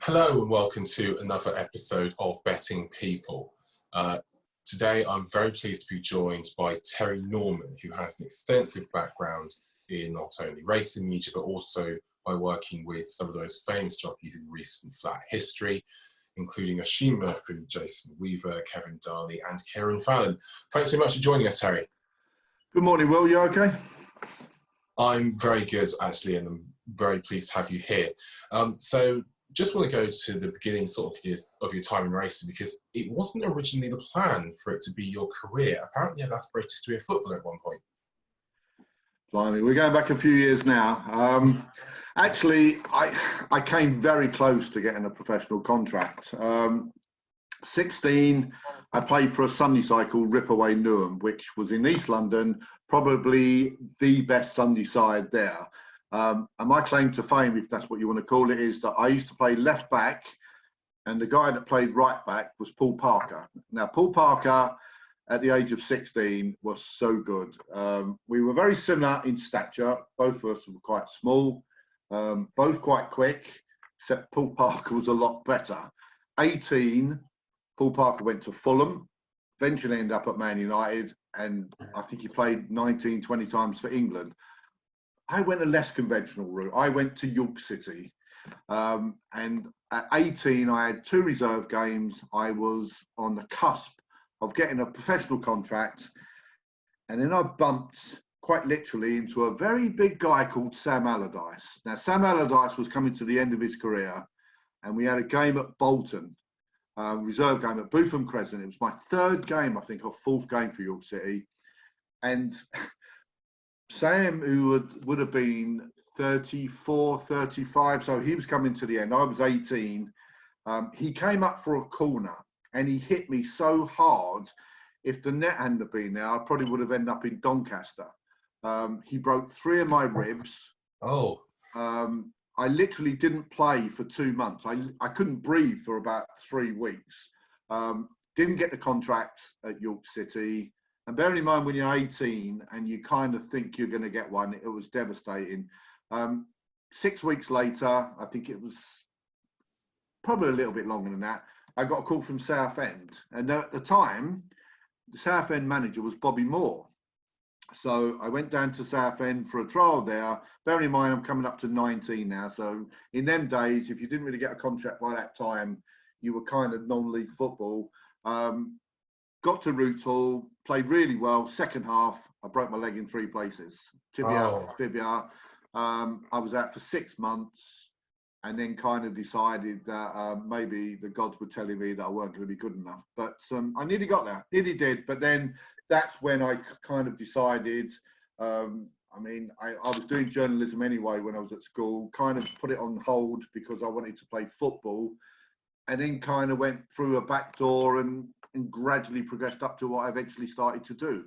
Hello and welcome to another episode of Betting People. Today I'm very pleased to be joined by Terry Norman, who has an extensive background in not only racing media but also by working with some of those famous jockeys in recent flat history, including Oisin Murphy, Jason Weaver, Kevin Darley and Kieren Fallon. Thanks so much for joining us, Terry. Good morning, Will. You okay? I'm very good, actually, and I'm very pleased to have you here. So just want to go to the beginning of your time in racing, because it wasn't originally the plan for it to be your career. Apparently you had aspirations to be a footballer at one point. Blimey, we're going back a few years now. Actually, I came very close to getting a professional contract. 16, I played for a Sunday side called Ripaway Newham, which was in East London, probably the best Sunday side there. And my claim to fame, if that's what you want to call it, is that I used to play left back, and the guy that played right back was Paul Parker. Now, Paul Parker, at the age of 16, was so good. We were very similar in stature. Both of us were quite small, both quite quick, except Paul Parker was a lot better. 18, Paul Parker went to Fulham, eventually ended up at Man United, and I think he played 19, 20 times for England. I went a less conventional route. I went to York City. And at 18, I had 2 reserve games. I was on the cusp of getting a professional contract. And then I bumped quite literally into a very big guy called Sam Allardyce. Now, Sam Allardyce was coming to the end of his career, and we had a game at Bolton, reserve game at Bootham Crescent. It was my 3rd game, I think, or 4th game for York City. And Sam, who would have been 34, 35, so he was coming to the end. I was 18. He came up for a corner and he hit me so hard, if the net hadn't have been there, I probably would have ended up in Doncaster. He broke 3 of my ribs. Oh. I literally didn't play for 2 months. I couldn't breathe for about 3 weeks. Didn't get the contract at York City. And bearing in mind, when you're 18 and you kind of think you're going to get one, it was devastating. 6 weeks later, I think it was probably a little bit longer than that, I got a call from Southend. And at the time, the Southend manager was Bobby Moore. So I went down to Southend for a trial there. Bearing in mind, I'm coming up to 19 now. So in them days, if you didn't really get a contract by that time, you were kind of non-league football. Got to Roots Hall, played really well. Second half, I broke my leg in 3 places. Tibia, fibia. I was out for 6 months, and then kind of decided that maybe the gods were telling me that I weren't going to be good enough. But I nearly got there, nearly did. But then that's when I kind of decided, I was doing journalism anyway when I was at school, kind of put it on hold because I wanted to play football, and then kind of went through a back door and gradually progressed up to what I eventually started to do.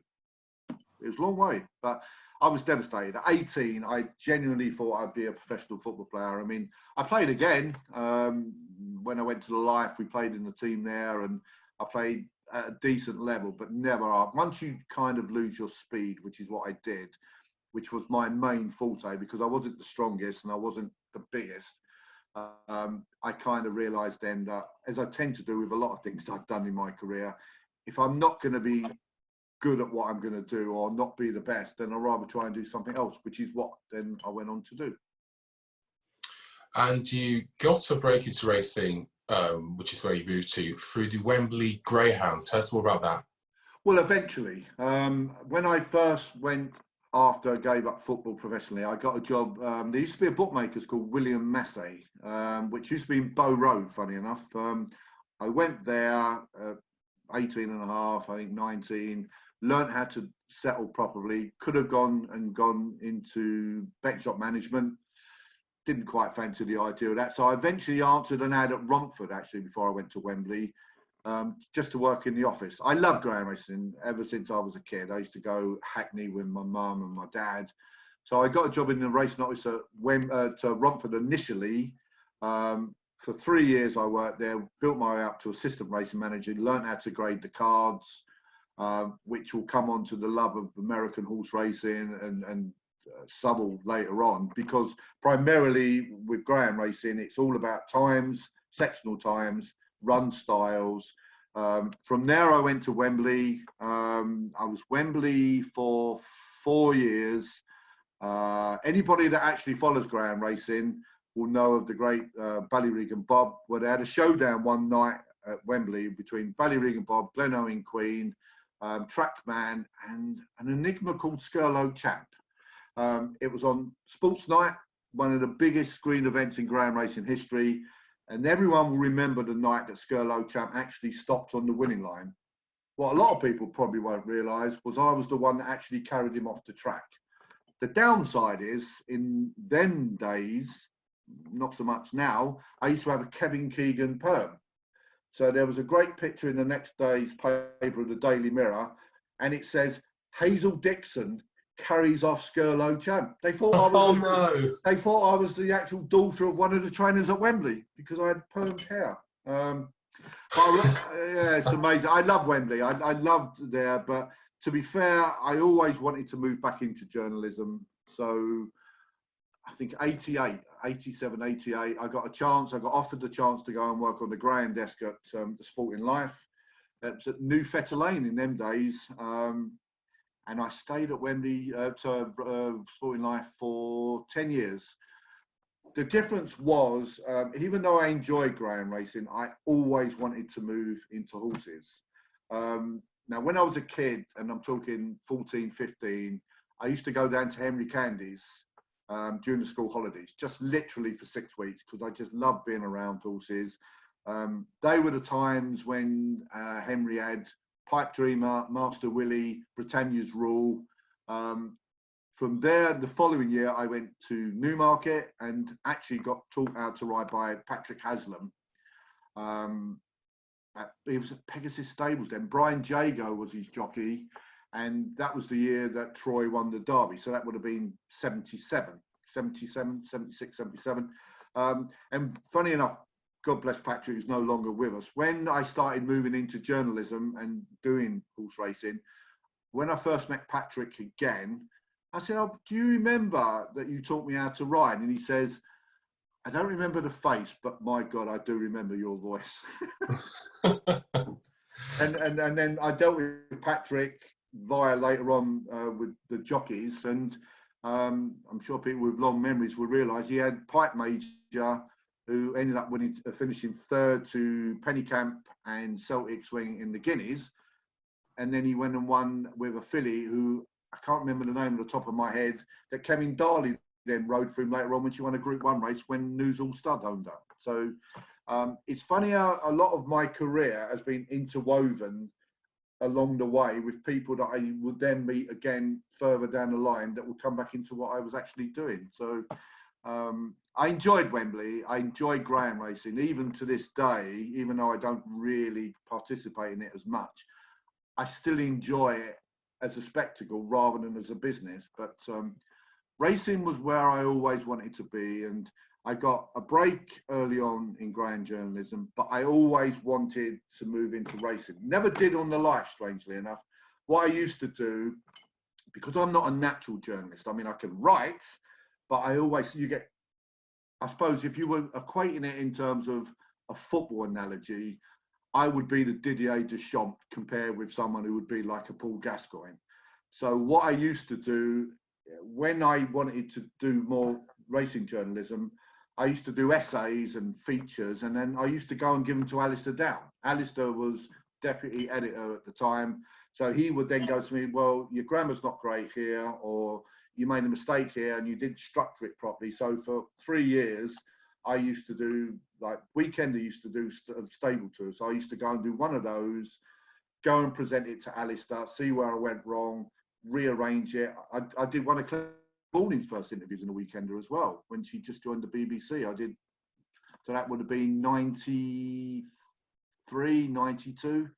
It was a long way, but I was devastated. At 18, I genuinely thought I'd be a professional football player. I mean, I played again. When I went to the Life, we played in the team there, and I played at a decent level, but never up. Once you kind of lose your speed, which is what I did, which was my main forte, because I wasn't the strongest and I wasn't the biggest, I kind of realised then that, as I tend to do with a lot of things I've done in my career, if I'm not going to be good at what I'm going to do or not be the best, then I'd rather try and do something else, which is what then I went on to do. And you got a break into racing, which is where you moved to, through the Wembley Greyhounds. Tell us more about that. Well, eventually, when I first went, after I gave up football professionally, I got a job. There used to be a bookmaker called William Massey, which used to be in Bow Road, funny enough. I went there, 18 and a half, I think 19, learned how to settle properly, could have gone into bet shop management. Didn't quite fancy the idea of that. So I eventually answered an ad at Romford, actually, before I went to Wembley, just to work in the office. I love greyhound racing ever since I was a kid. I used to go Hackney with my mum and my dad. So I got a job in the racing office to Romford initially. For 3 years I worked there, built my way up to assistant racing manager, learned how to grade the cards, which will come on to the love of American horse racing and Southwell later on, because primarily with greyhound racing, it's all about times, sectional times, run styles. From there, I went to Wembley. I was Wembley for 4 years. Anybody that actually follows greyhound racing will know of the great Ballyregan Bob, where they had a showdown one night at Wembley between Ballyregan Bob, Glenowing Queen, Trackman, and an enigma called Skirlow Champ. It was on Sports Night, one of the biggest screen events in greyhound racing history, and everyone will remember the night that Skirlow Champ actually stopped on the winning line. What a lot of people probably won't realise was I was the one that actually carried him off the track. The downside is, in them days, not so much now, I used to have a Kevin Keegan perm. So there was a great picture in the next day's paper of the Daily Mirror, and it says, Hazel Dixon carries off Skirlow Champ. They thought I was the actual daughter of one of the trainers at Wembley because I had permed hair. Yeah, it's amazing. I love Wembley. I loved there, but to be fair, I always wanted to move back into journalism. So I think 88, 87, 88, I got offered the chance to go and work on the greyhound desk at the Sporting Life. It was at New Fetter Lane in them days. And I stayed at Wembley, Sporting Life for 10 years. The difference was, even though I enjoyed greyhound racing, I always wanted to move into horses. Now, when I was a kid, and I'm talking 14, 15, I used to go down to Henry Candy's during the school holidays, just literally for 6 weeks, because I just loved being around horses. They were the times when Henry had Pipe Dreamer, Master Willie, Britannia's Rule. From there, the following year, I went to Newmarket and actually got taught how to ride by Patrick Haslam. He was at Pegasus Stables then. Brian Jago was his jockey, and that was the year that Troy won the Derby. So that would have been 77, 76, 77. And funny enough, God bless Patrick, who's no longer with us. When I started moving into journalism and doing horse racing, when I first met Patrick again, I said, "Oh, do you remember that you taught me how to ride?" And he says, "I don't remember the face, but my God, I do remember your voice." and then I dealt with Patrick via later on with the jockeys, and I'm sure people with long memories will realise he had Pipe Major, who ended up finishing third to Pennycamp and Celtic Swing in the Guineas, and then he went and won with a filly who I can't remember the name on the top of my head, that Kevin Darley then rode for him later on when she won a Group 1 race when News All Stud owned her. So it's funny how a lot of my career has been interwoven along the way with people that I would then meet again further down the line that would come back into what I was actually doing. So I enjoyed Wembley. I enjoyed greyhound racing, even to this day, even though I don't really participate in it as much. I still enjoy it as a spectacle rather than as a business. But racing was where I always wanted to be. And I got a break early on in greyhound journalism, but I always wanted to move into racing. Never did on the life, strangely enough. What I used to do, because I'm not a natural journalist, I mean, I can write, but I suppose if you were equating it in terms of a football analogy, I would be the Didier Deschamps compared with someone who would be like a Paul Gascoigne. So what I used to do when I wanted to do more racing journalism, I used to do essays and features, and then I used to go and give them to Alastair Down. Alastair was deputy editor at the time. So he would then go to me, "Well, your grammar's not great here, or you made a mistake here and you didn't structure it properly." So for 3 years, I used to do, like, Weekender used to do stable tours. So I used to go and do one of those, go and present it to Alastair, see where I went wrong, rearrange it. I did one of Claire Balding's first interviews in a Weekender as well, when she just joined the BBC. So that would have been 93, 92.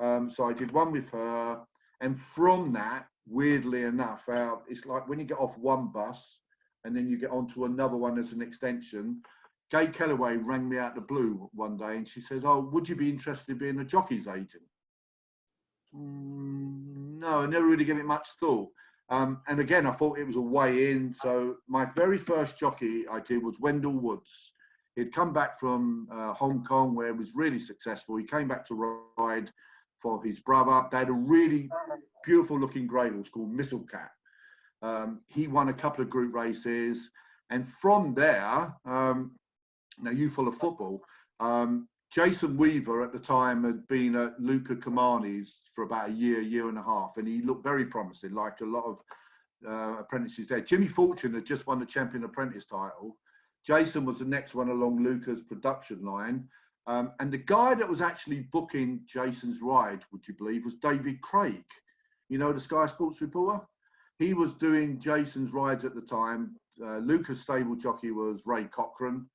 So I did one with her. And from that, weirdly enough, it's like when you get off one bus and then you get onto another one as an extension. Gay Kellaway rang me out the blue one day and she says, "Oh, would you be interested in being a jockey's agent?" No, I never really gave it much thought. And again, I thought it was a way in. So my very first jockey I did was Wendell Woods. He'd come back from Hong Kong, where he was really successful. He came back to ride for his brother. They had a really beautiful looking grey horse called Mistlecat. He won a couple of group races. And from there, now you follow football, Jason Weaver at the time had been at Luca Kamani's for about a year and a half, and he looked very promising, like a lot of apprentices there. Jimmy Fortune had just won the Champion Apprentice title. Jason was the next one along Luca's production line. And the guy that was actually booking Jason's ride, would you believe, was David Craig. You know, the Sky Sports reporter? He was doing Jason's rides at the time. Luca's stable jockey was Ray Cochran.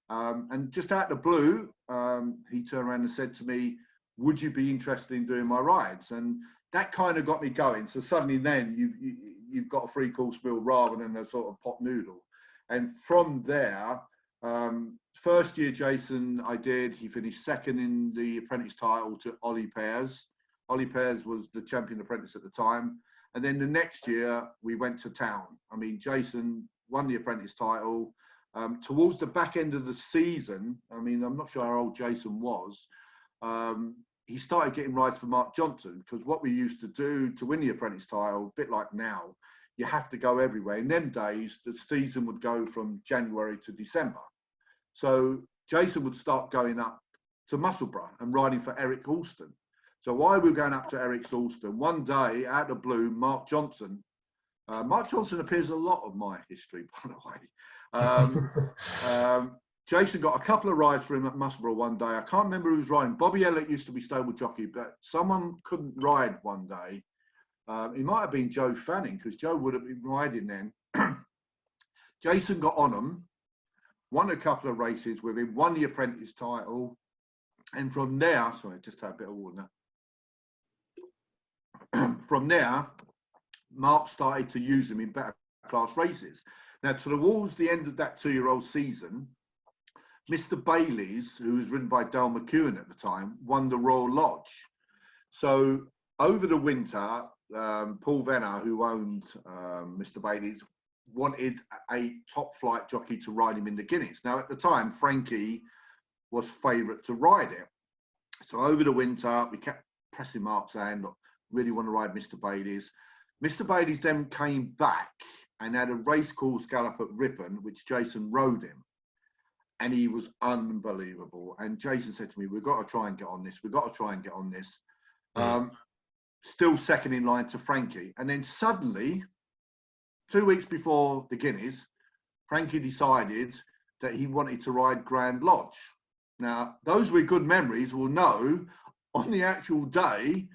And just out of the blue, he turned around and said to me, would you be interested in doing my rides? And that kind of got me going. So suddenly then you've got a 3-course meal rather than a sort of pot noodle. And from there, first year Jason he finished second in the apprentice title to Ollie Pears. Ollie Pears was the champion apprentice at the time. And then the next year we went to town. I mean, Jason won the apprentice title. Towards the back end of the season, I mean, I'm not sure how old Jason was. He started getting rides for Mark Johnson, because what we used to do to win the apprentice title, a bit like now, you have to go everywhere. In them days, the season would go from January to December. So Jason would start going up to Musselburgh and riding for Eric Alston. So while we were going up to Eric Alston, one day, out of the blue, Mark Johnson appears in a lot of my history, by the way. Jason got a couple of rides for him at Musselburgh one day. I can't remember who was riding. Bobby Elliott used to be stable jockey, but someone couldn't ride one day. It might have been Joe Fanning, because Joe would have been riding then. Jason got on him, won a couple of races with him, won the apprentice title. And from there, sorry, just had a bit of water. From there, Mark started to use him in better class races. Now, towards the end of that 2-year-old season, Mr. Bailey's, who was ridden by Dale McEwen at the time, won the Royal Lodge. So over the winter, Paul Venner, who owned Mr. Bailey's, wanted a top flight jockey to ride him in the Guineas. Now, at the time, Frankie was favourite to ride it. So over the winter, we kept pressing Mark's hand, look, really want to ride Mr. Bailey's. Mr. Bailey's then came back and had a racecourse gallop at Ripon, which Jason rode him. And he was unbelievable. And Jason said to me, we've got to try and get on this. We've got to try and get on this. Still second in line to Frankie. And then suddenly, 2 weeks before the Guineas, Frankie decided that he wanted to ride Grand Lodge. Now, those with good memories will know on the actual day,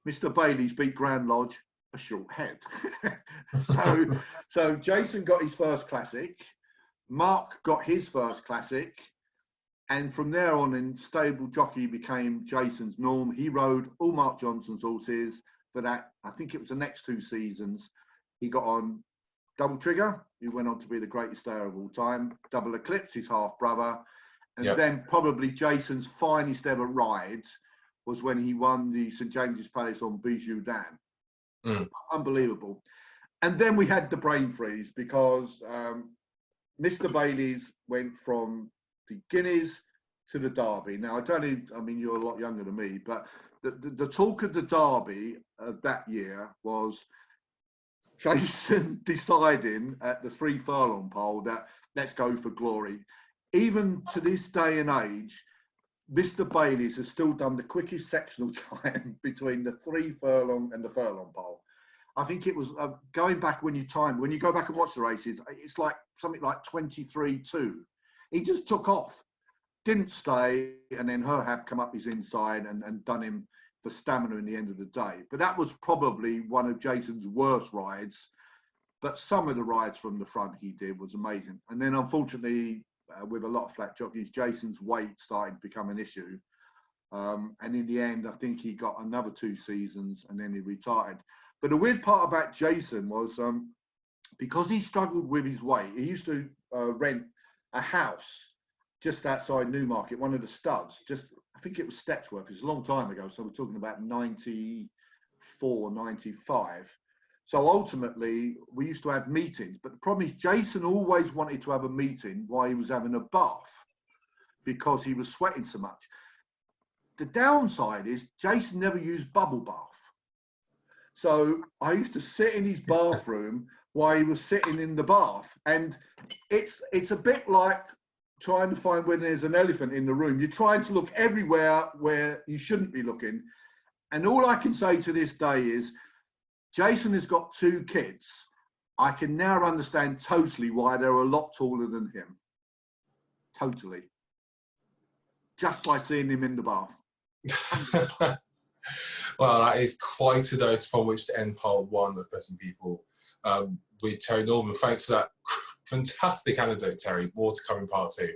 Mr. Bailey's beat Grand Lodge a short head. So Jason got his first classic. Mark got his first classic. And from there on in, stable jockey became Jason's norm. He rode all Mark Johnson's horses for that. I think it was the next 2 seasons. He got on Double Trigger, who went on to be the greatest stayer of all time. Double Eclipse, his half brother. And then probably Jason's finest ever ride was when he won the St. James's Palace on Bijou Dan. Unbelievable. And then we had the brain freeze, because Mr. Bailey's went from the Guineas to the Derby. Now, I mean, you're a lot younger than me, but the talk of the Derby of that year was Jason deciding at the 3 furlong pole that let's go for glory. Even to this day and age, Mr. Bailey's has still done the quickest sectional time between the 3 furlong and the furlong pole. I think it was going back when you go back and watch the races, it's like something like 23-2. He just took off, didn't stay, and then Herhab come up his inside and done him for stamina in the end of the day. But that was probably one of Jason's worst rides. But some of the rides from the front he did was amazing. And then unfortunately, with a lot of flat jockeys, Jason's weight started to become an issue. And in the end, I think he got another 2 seasons and then he retired. But the weird part about Jason was because he struggled with his weight, he used to rent a house just outside Newmarket, one of the studs, I think it was Stepsworth. It was a long time ago. So we're talking about 94, 95. So ultimately, we used to have meetings. But the problem is Jason always wanted to have a meeting while he was having a bath. because he was sweating so much. The downside is Jason never used bubble bath. So I used to sit in his bathroom while he was sitting in the bath. And it's a bit like trying to find when there's an elephant in the room. You're trying to look everywhere where you shouldn't be looking. And all I can say to this day is, Jason has got 2 kids. I can now understand totally why they're a lot taller than him. Totally. Just by seeing him in the bath. Well, that is quite a note from which to end part 1 of Betting People with Terry Norman. Thanks for that fantastic anecdote, Terry. More to come in part 2.